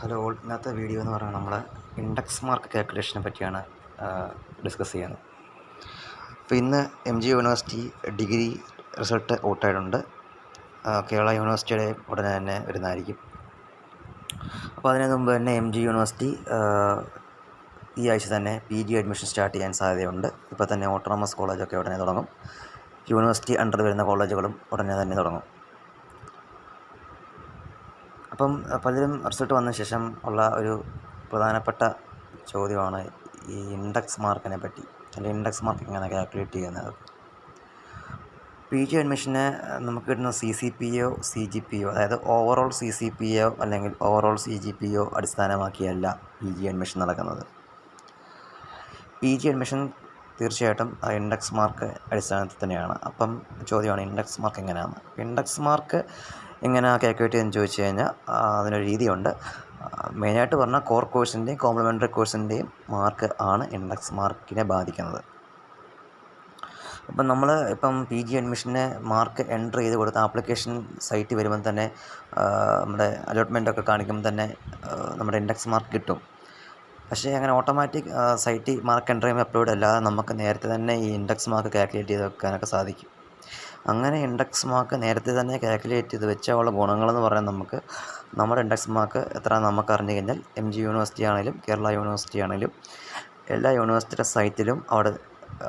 Hello, ഇന്നത്തെ video എന്ന് പറയുന്നത് നമ്മൾ ഇൻഡെക്സ് മാർക്ക് കാൽക്കുലേഷനെ പറ്റിയാണ് ഡിസ്കസ് ചെയ്യുന്നത്. അപ്പോൾ ഇന്ന് MG യൂണിവേഴ്സിറ്റി ഡിഗ്രി റിസൾട്ട് ഔട്ടായിട്ടുണ്ട്. കേരള യൂണിവേഴ്സിറ്റിയുടെ ഉടനെ തന്നെ വരുന്നതായിരിക്കും. അപ്പോൾ അതിന് മുമ്പ് തന്നെ MG യൂണിവേഴ്സിറ്റി ഈ ആഴ്ച തന്നെ PG അഡ്മിഷൻ സ്റ്റാർട്ട് ചെയ്യാൻ സാധ്യതയുണ്ട്. ഇപ്പോൾ തന്നെ ഓട്ടോണമസ് കോളേജൊക്കെ ഉടനെ തുടങ്ങും. യൂണിവേഴ്സിറ്റി അണ്ടർ വരുന്ന കോളേജുകളും ഉടനെ തന്നെ തുടങ്ങും. അപ്പം പലരും റിസൾട്ട് വന്ന ശേഷം ഉള്ള ഒരു പ്രധാനപ്പെട്ട ചോദ്യമാണ് ഈ ഇൻഡെക്സ് മാർക്കിനെ പറ്റി. അല്ലെങ്കിൽ ഇൻഡെക്സ് മാർക്ക് എങ്ങനെ കാൽക്കുലേറ്റ് ചെയ്യുന്നത്. PG അഡ്മിഷന് നമുക്ക് കിട്ടുന്ന CCPO CGPO, അതായത് ഓവറോൾ CCPO അല്ലെങ്കിൽ ഓവറോൾ CGPO അടിസ്ഥാനമാക്കിയല്ല PG അഡ്മിഷൻ നടക്കുന്നത്. PG അഡ്മിഷൻ തീർച്ചയായിട്ടും ഇൻഡെക്സ് മാർക്ക് അടിസ്ഥാനത്തിൽ തന്നെയാണ്. അപ്പം ചോദ്യമാണ് ഇൻഡെക്സ് മാർക്ക് എങ്ങനെയാണ്. ഇൻഡെക്സ് മാർക്ക് എങ്ങനെ കാൽക്കുലേറ്റ് ചെയ്യുമെന്ന് ചോദിച്ചു കഴിഞ്ഞാൽ അതിനൊരു രീതിയുണ്ട്. മെയിനായിട്ട് പറഞ്ഞാൽ കോർ കോഴ്സിൻ്റെയും കോംപ്ലിമെൻ്ററി കോഴ്സിൻ്റെയും മാർക്ക് ആണ് ഇൻഡെക്സ് മാർക്കിനെ ബാധിക്കുന്നത്. അപ്പം നമ്മൾ PG അഡ്മിഷന് മാർക്ക് എൻ്റർ ചെയ്ത് കൊടുത്ത ആപ്ലിക്കേഷൻ സൈറ്റ് വരുമ്പം തന്നെ നമ്മുടെ അലോട്ട്മെൻറ്റൊക്കെ കാണിക്കുമ്പോൾ തന്നെ നമ്മുടെ ഇൻഡെക്സ് മാർക്ക് കിട്ടും. പക്ഷേ അങ്ങനെ ഓട്ടോമാറ്റിക് സൈറ്റിൽ മാർക്ക് എൻ്റർ ചെയ്യുമ്പോൾ അപ്ലോഡ് അല്ലാതെ നമുക്ക് നേരത്തെ തന്നെ ഈ ഇൻഡെക്സ് മാർക്ക് കാൽക്കുലേറ്റ് ചെയ്ത് വെക്കാനൊക്കെ സാധിക്കും. അങ്ങനെ ഇൻഡെക്സ് മാർക്ക് നേരത്തെ തന്നെ കാൽക്കുലേറ്റ് ചെയ്ത് വെച്ചാലുള്ള ഗുണങ്ങളെന്ന് പറയുന്നത് നമുക്ക് നമ്മുടെ ഇൻഡെക്സ് മാർക്ക് എത്ര നമുക്ക് അറിഞ്ഞു കഴിഞ്ഞാൽ MG യൂണിവേഴ്സിറ്റി ആണെങ്കിലും കേരള യൂണിവേഴ്സിറ്റി ആണെങ്കിലും എല്ലാ യൂണിവേഴ്സിറ്റിയുടെ സൈറ്റിലും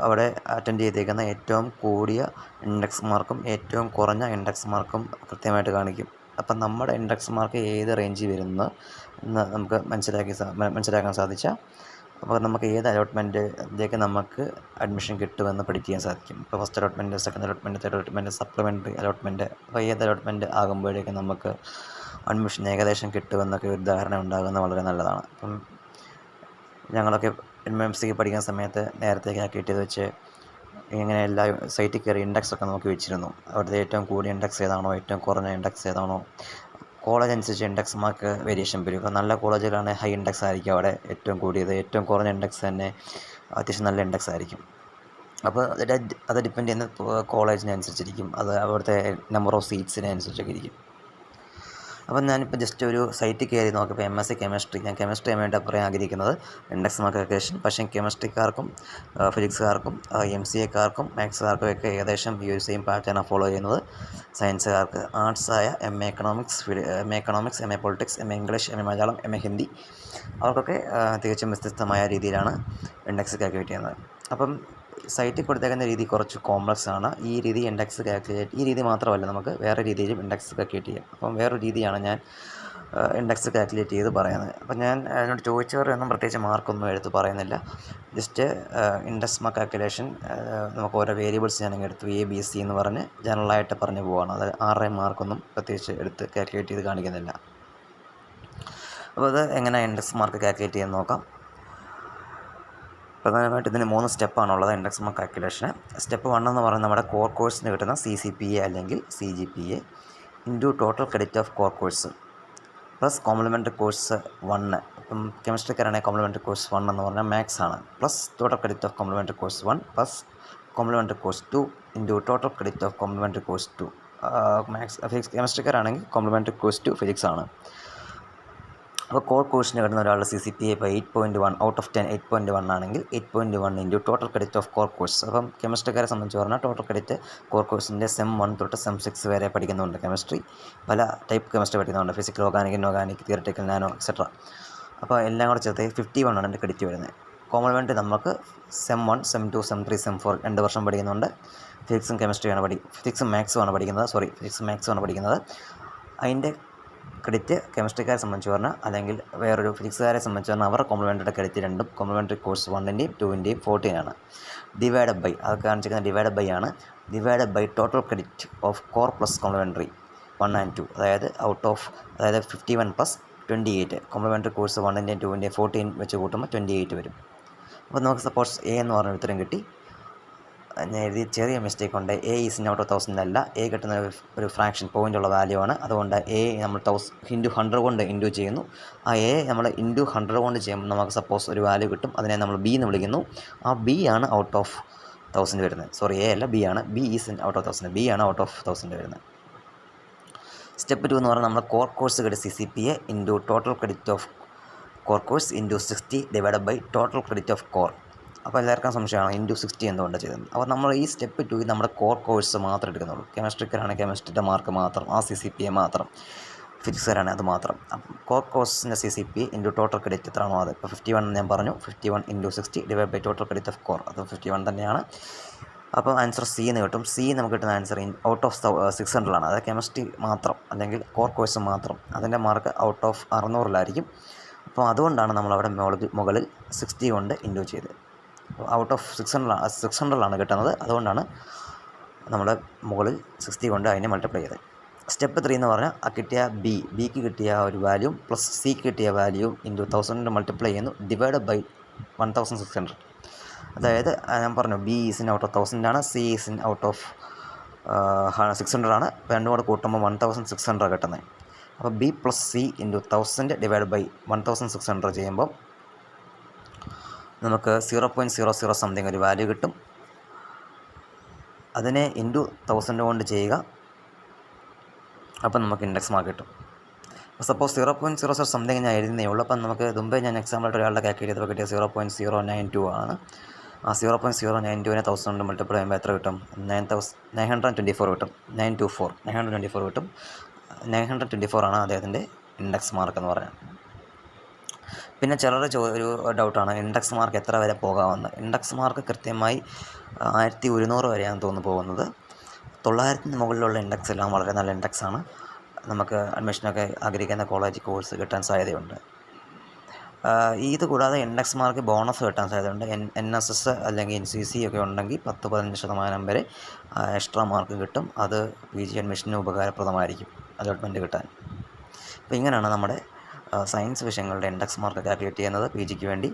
അവിടെ അറ്റൻഡ് ചെയ്തേക്കുന്ന ഏറ്റവും കൂടിയ ഇൻഡെക്സ് മാർക്കും ഏറ്റവും കുറഞ്ഞ ഇൻഡെക്സ് മാർക്കും കൃത്യമായിട്ട് കാണിക്കും. അപ്പം നമ്മുടെ ഇൻഡെക്സ് മാർക്ക് ഏത് റേഞ്ചിൽ വരുന്നു എന്ന് നമുക്ക് മനസ്സിലാക്കാൻ സാധിച്ചാൽ അപ്പോൾ നമുക്ക് ഏത് അലോട്ട്മെൻറ്റിലേക്ക് നമുക്ക് അഡ്മിഷൻ കിട്ടുമെന്ന് പ്രെഡിക്റ്റ് ചെയ്യാൻ സാധിക്കും. ഇപ്പോൾ first allotment, second allotment, third allotment, supplementary allotment, അപ്പോൾ ഏത് അലോട്ട്മെൻറ്റ് ആകുമ്പോഴേക്കും നമുക്ക് അഡ്മിഷൻ ഏകദേശം കിട്ടുമെന്നൊക്കെ ഒരു ധാരണ ഉണ്ടാകുന്നത് വളരെ നല്ലതാണ്. അപ്പം ഞങ്ങളൊക്കെ MMC പഠിക്കുന്ന സമയത്ത് നേരത്തെ കാൽക്കുലേറ്റ് ചെയ്ത് വെച്ച് ഇങ്ങനെ എല്ലാ സൈറ്റിൽ കയറി ഇൻഡെക്സൊക്കെ നോക്കി വെച്ചിരുന്നു. അവിടുത്തെ ഏറ്റവും കൂടിയ ഇൻഡെക്സ് ഏതാണോ, ഏറ്റവും കുറഞ്ഞ ഇൻഡെക്സ് ഏതാണോ, കോളേജ് അനുസരിച്ച് ഇൻഡെക്സ് മാർക്ക് വേരിയേഷൻ വരും. ഇപ്പോൾ നല്ല കോളേജിലാണെങ്കിൽ ഹൈ ഇൻഡെക്സ് ആയിരിക്കും അവിടെ ഏറ്റവും കൂടിയത്, ഏറ്റവും കുറഞ്ഞ ഇൻഡെക്സ് തന്നെ അത്യാവശ്യം നല്ല ഇൻഡെക്സ് ആയിരിക്കും. അപ്പോൾ അത് ഡിപ്പെൻഡ് ചെയ്യുന്ന കോളേജിനനുസരിച്ചിരിക്കും, അത് അവിടുത്തെ നമ്പർ ഓഫ് സീറ്റ്സിനെ അനുസരിച്ചൊക്കെ ഇരിക്കും. അപ്പം ഞാനിപ്പോൾ ജസ്റ്റ് ഒരു സൈറ്റിൽ കയറി നോക്കിയപ്പോൾ MSc കെമിസ്ട്രി, ഞാൻ കെമിസ്ട്രി ആയിട്ട് പറയാൻ ആഗ്രഹിക്കുന്നത് ഇൻഡെക്സ് മാർക്ക് കാൽക്കുലേഷൻ. പക്ഷേ കെമിസ്ട്രിക്കാർക്കും ഫിസിക്സുകാർക്കും MCAക്കാർക്കും മാത്സുകാർക്കും ഒക്കെ ഏകദേശം ഈ ഒരു സെയിം പാറ്റേണാണ് ഫോളോ ചെയ്യുന്നത്. സയൻസുകാർക്ക് ആർട്സായ MA economics, MA politics, MA English, MA Malayalam, MA Hindi, അവർക്കൊക്കെ തികച്ചും വ്യത്യസ്തമായ രീതിയിലാണ് ഇൻഡെക്സ് കാൽക്കുലേറ്റ് ചെയ്യുന്നത്. അപ്പം സൈറ്റിൽ കൊടുത്തേക്കുന്ന രീതി കുറച്ച് കോംപ്ലക്സ് ആണ്. ഈ രീതി ഇൻഡെക്സ് കാൽക്കുലേറ്റ്, ഈ രീതി മാത്രമല്ല, നമുക്ക് വേറെ രീതിയിലും ഇൻഡെക്സ് കാൽക്കുലേറ്റ് ചെയ്യാം. അപ്പം വേറൊരു രീതിയാണ് ഞാൻ ഇൻഡെക്സ് കാൽക്കുലേറ്റ് ചെയ്ത് പറയുന്നത്. അപ്പം ഞാൻ അതിനോട് ചോദിച്ചവരൊന്നും പ്രത്യേകിച്ച് മാർക്കൊന്നും എടുത്ത് പറയുന്നില്ല. ജസ്റ്റ് ഇൻഡെക്സ് മാർക്ക് കാൽക്കുലേഷൻ നമുക്ക് ഓരോ വേരിയബിൾസ് ഞാനങ്ങ് എടുത്തു ABC എന്ന് പറഞ്ഞ് ജനറലായിട്ട് പറഞ്ഞു പോവുകയാണ്. അത് 6 മാർക്കൊന്നും പ്രത്യേകിച്ച് എടുത്ത് കാൽക്കുലേറ്റ് ചെയ്ത് കാണിക്കുന്നില്ല. അപ്പോൾ അത് എങ്ങനെ ഇൻഡെക്സ് മാർക്ക് കാൽക്കുലേറ്റ് ചെയ്യാൻ നോക്കാം. പ്രധാനമായിട്ട് ഇതിന് 3 സ്റ്റെപ്പാണുള്ളത് ഇൻഡെക്സ് മാർക്ക് കാൽക്കുലേഷന്. സ്റ്റെപ്പ് 1 എന്ന് പറയുന്നത് നമ്മുടെ കോർ കോഴ്സിന് കിട്ടുന്ന CCPA അല്ലെങ്കിൽ CGPA into total credit of core course plus complementary course 1. ഇപ്പം കെമിസ്ട്രിക്കാരാണെങ്കിൽ കോംപ്ലിമെൻ്ററി കോഴ്സ് 1 എന്ന് പറഞ്ഞാൽ മാത്സ് ആണ്, plus total credit of complementary course 1 plus complementary course 2 into total credit of complementary course 2. Physics കെമിസ്ട്രിക്കാരാണെങ്കിൽ complementary course 2 physics ആണ്. അപ്പോൾ core കോഴ്സിന് കിട്ടുന്ന ഒരാളുടെ CCPA ഇപ്പോൾ 8.1 ഔട്ട് ഓഫ് 10 8.1 ആണെങ്കിൽ 8.1 into total credit of core course. അപ്പം കെമിസ്ട്രിക്കാരെ സംബന്ധിച്ച് പറഞ്ഞാൽ ടോട്ടൽ ക്രെഡിറ്റ് കോർ കോഴ്സിൻ്റെ SEM 1 തൊട്ട് SEM 6 വരെ പഠിക്കുന്നുണ്ട്. കെമിസ്ട്രി പല ടൈപ്പ് കെമിസ്ട്രി പഠിക്കുന്നുണ്ട്, physical, organic, inorganic, theoretical, nano etcetera. അപ്പോൾ എല്ലാം കൂടെ ചേർത്ത് 51 ആണ് എൻ്റെ ക്രെഡിറ്റ് വരുന്നത്. കോംപ്ലിമെൻ്ററി നമുക്ക് SEM 1, SEM 2, SEM 3, SEM 4 2 വർഷം പഠിക്കുന്നുണ്ട്. ഫിസിക്സും മാത്സും ആണ് പഠിക്കുന്നത്. അതിൻ്റെ ക്രെഡിറ്റ് കെമിസ്ട്രിക്കാരെ സംബന്ധിച്ച് പറഞ്ഞാൽ, അല്ലെങ്കിൽ വേറൊരു ഫിസിക്സുകാരെ സംബന്ധിച്ച് പറഞ്ഞാൽ അവരുടെ കോംപ്ലിമെൻ്ററി ക്രെഡിറ്റ് രണ്ടും കോംപ്ലിമെൻ്ററി കോഴ്സ് 1ൻ്റെയും 2ൻ്റെയും 14 ആണ്. ഡിവൈഡഡ് ബൈ, അത് കാണിച്ചിരിക്കുന്ന ഡിവൈഡഡ് ബൈ ആണ്. Divided by total credit of core plus complementary 1 and 2, അതായത് 51 പ്ലസ് 28. കോംപ്ലിമെൻ്ററി കോഴ്സ് 1ൻ്റെയും 2ൻ്റെയും 14 വെച്ച് കൂട്ടുമ്പോൾ 28 വരും. അപ്പോൾ നമുക്ക് സപ്പോസ് A എന്ന് പറഞ്ഞ ഉത്തരം കിട്ടി. ഞാൻ എഴുതി ചെറിയ മിസ്റ്റേക്ക് ഉണ്ട്. A ഈസ് ഔട്ട് ഓഫ് 1000 അല്ല, A കിട്ടുന്ന ഒരു ഫ്രാക്ഷൻ പോയിൻ്റുള്ള വാല്യൂ ആണ്. അതുകൊണ്ട് A നമ്മൾ 100 കൊണ്ട് ഇൻറ്റു ചെയ്യുന്നു. ആ A നമ്മൾ ഇൻറ്റു 100 കൊണ്ട് ചെയ്യുമ്പോൾ നമുക്ക് സപ്പോസ് ഒരു വാല്യൂ കിട്ടും. അതിനെ നമ്മൾ B എന്ന് വിളിക്കുന്നു. ആ B ആണ് ഔട്ട് ഓഫ് 1000 വരുന്നത്. A അല്ല, B ആണ്. B is out of 1000, B ആണ് ഔട്ട് ഓഫ് 1000 വരുന്നത്. സ്റ്റെപ്പ് 2 എന്ന് പറഞ്ഞാൽ നമ്മുടെ core course credit CCPA into total credit of core course into 60 divided by total credit of core. അപ്പോൾ എല്ലാവർക്കും സംശയമാണ് ഇൻറ്റു 60 എന്തുകൊണ്ടാണ് ചെയ്തത്. അപ്പോൾ നമ്മൾ ഈ സ്റ്റെപ്പ് 2 നമ്മുടെ കോർ കോഴ്സ് മാത്രമേ എടുക്കുന്നുള്ളൂ. കെമിസ്ട്രിക്കാണെങ്കിൽ കെമിസ്ട്രിയുടെ മാർക്ക് മാത്രം, ആ CCPA മാത്രം. ഫിസിക്സുകാരാണ് അത് മാത്രം. അപ്പം കോർ കോഴ്സിൻ്റെ CCPA ഇൻറ്റു ടോട്ടൽ ക്രെഡിറ്റ് എത്രയാണോ അത്. ഇപ്പോൾ 51 ഞാൻ പറഞ്ഞു, 51 into 60 divide by total credit of core, അത് 51 തന്നെയാണ്. അപ്പോൾ ആൻസർ C എന്ന് കിട്ടും. C നമുക്ക് കിട്ടുന്ന ആൻസർ ഔട്ട് ഓഫ് 600 അത് കെമിസ്ട്രി മാത്രം അല്ലെങ്കിൽ കോർ കോഴ്സ് മാത്രം. അതിൻ്റെ മാർക്ക് ഔട്ട് ഓഫ് 600 അപ്പോൾ അതുകൊണ്ടാണ് നമ്മളവിടെ മുകളിൽ 60 കൊണ്ട് ഇൻറ്റു ചെയ്തത്. ഔട്ട് ഓഫ് 600 കിട്ടുന്നത്. അതുകൊണ്ടാണ് നമ്മൾ മുകളിൽ 60 കൊണ്ട് അതിനെ മൾട്ടിപ്ലൈ ചെയ്തത്. സ്റ്റെപ്പ് 3 എന്ന് പറഞ്ഞാൽ ആ കിട്ടിയ ബിക്ക് കിട്ടിയ ഒരു വാല്യൂ പ്ലസ് സിക്ക് കിട്ടിയ വാല്യൂ ഇൻറ്റു 1000 മൾട്ടിപ്ലൈ ചെയ്യുന്നു ഡിവൈഡ് ബൈ 1600. അതായത് ഞാൻ പറഞ്ഞു B is in out of 1000 C is in out of 600 രണ്ടും കൂടെ കൂട്ടുമ്പോൾ 1600 കിട്ടുന്നത്. അപ്പോൾ B plus C into 1000 divide by 1600 ചെയ്യുമ്പോൾ നമുക്ക് 0.00 സംതിങ് ഒരു വാല്യൂ കിട്ടും. അതിനെ ഇൻറ്റു 1000 കൊണ്ട് ചെയ്യുക. അപ്പം നമുക്ക് ഇൻഡെക്സ് മാർക്ക് കിട്ടും. സപ്പോസ് 0.00 സംതിങ് ഞാൻ എഴുതുന്നേ ഉള്ളൂ. അപ്പം നമുക്ക് മുമ്പേ ഞാൻ എക്സാമ്പിളായിട്ട് ഒരാളുടെ കാൽക്കുലേറ്റ് ചെയ്തപ്പോൾ കിട്ടിയ 0.092 ആണ്. ആ 0.092നെ 1000 കൊണ്ട് മൾട്ടിപ്ലൈ ചെയ്യുമ്പോൾ എത്ര കിട്ടും? 924 കിട്ടും. 924 കിട്ടും. 924 ആണ് അദ്ദേഹത്തിൻ്റെ ഇൻഡെക്സ് മാർക്ക് എന്ന് പറയുന്നത്. പിന്നെ ചിലരുടെ ഒരു ഡൗട്ടാണ് ഇൻഡെക്സ് മാർക്ക് എത്ര വരെ പോകാമെന്ന്. ഇൻഡെക്സ് മാർക്ക് കൃത്യമായി 1100 വരെയാണ് തോന്നുന്നു പോകുന്നത്. 900-ന് മുകളിലുള്ള ഇൻഡെക്സ് എല്ലാം വളരെ നല്ല ഇൻഡെക്സാണ്. നമുക്ക് അഡ്മിഷനൊക്കെ ആഗ്രഹിക്കുന്ന കോളേജ് കോഴ്സ് കിട്ടാൻ സാധ്യതയുണ്ട്. ഇത് കൂടാതെ ഇൻഡെക്സ് മാർക്ക് ബോണസ് കിട്ടാൻ സാധ്യതയുണ്ട്. NSS അല്ലെങ്കിൽ NCC ഒക്കെ ഉണ്ടെങ്കിൽ 10-15% വരെ എക്സ്ട്രാ മാർക്ക് കിട്ടും. അത് PG അഡ്മിഷന് ഉപകാരപ്രദമായിരിക്കും അലോട്ട്മെൻറ്റ് കിട്ടാൻ. അപ്പോൾ ഇങ്ങനെയാണ് നമ്മുടെ സയൻസ് വിഷയങ്ങളുടെ ഇൻഡെക്സ് മാർക്ക് കാൽക്കുലേറ്റ് ചെയ്യുന്നത് PGക്ക് വേണ്ടി.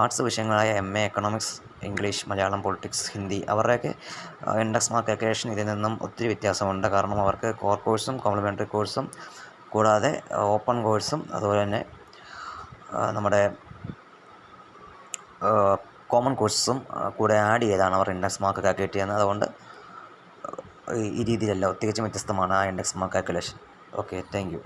ആർട്സ് വിഷയങ്ങളായ MA economics, English, Malayalam, politics, Hindi അവരുടെയൊക്കെ ഇൻഡെക്സ് മാർക്ക് കാൽക്കുലേഷൻ ഇതിൽ നിന്നും ഒത്തിരി വ്യത്യാസമുണ്ട്. കാരണം അവർക്ക് കോർ കോഴ്സും കോംപ്ലിമെൻ്ററി കോഴ്സും കൂടാതെ ഓപ്പൺ കോഴ്സും അതുപോലെ തന്നെ നമ്മുടെ കോമൺ കോഴ്സും കൂടെ ആഡ് ചെയ്താണ് അവർ ഇൻഡെക്സ് മാർക്ക് കാൽക്കുലേറ്റ് ചെയ്യുന്നത്. അതുകൊണ്ട് ഈ രീതിയിലല്ല, തികച്ചും വ്യത്യസ്തമാണ് ആ index mark calculation. Okay, thank you.